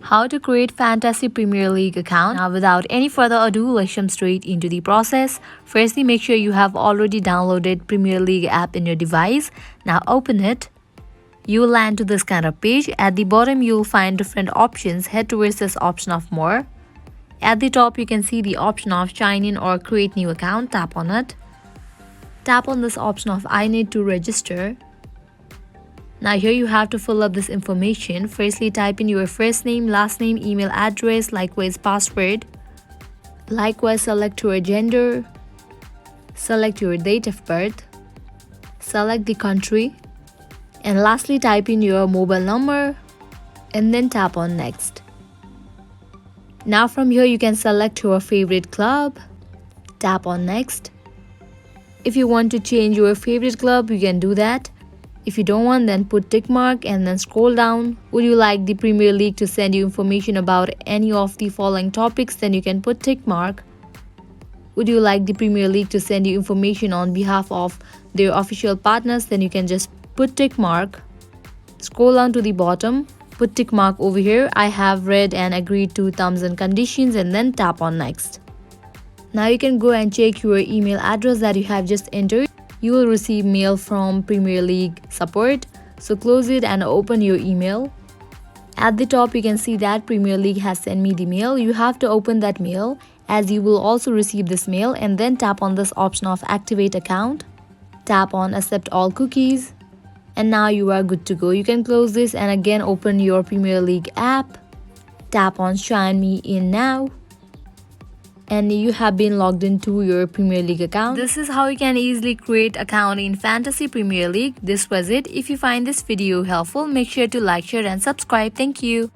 How to create Fantasy Premier League account. Now without any further ado, let's jump straight into the process. Firstly, make sure you have already downloaded Premier League app in your device. Now open it. You will land to this kind of page. At the bottom, you will find different options. Head towards this option of more. At the top, you can see the option of sign in or create new account. Tap on it. Tap on this option of I need to register. Now here you have to fill up this information. Firstly, type in your first name, last name, email address, likewise password. Likewise, select your gender. Select your date of birth. Select the country. And lastly, type in your mobile number and then tap on next. Now from here you can select your favorite club. Tap on next. If you want to change your favorite club, you can do that. If you don't want, then put tick mark and then scroll down. Would you like the Premier League to send you information about any of the following topics? Then you can put tick mark. Would you like the Premier League to send you information on behalf of their official partners? Then you can just put tick mark. Scroll down to the bottom. Put tick mark over here. I have read and agreed to terms and conditions and then tap on next. Now you can go and check your email address that you have just entered. You will receive mail from Premier League support. So close it and open your email. At the top you can see that Premier League has sent me the mail. You have to open that mail as you will also receive this mail and then tap on this option of activate account. Tap on accept all cookies. And now you are good to go. You can close this and again open your Premier League app. Tap on sign me in now. And you have been logged into your Premier League account. This is how you can easily create account in Fantasy Premier League. This was it. If you find this video helpful, make sure to like, share and subscribe. Thank you.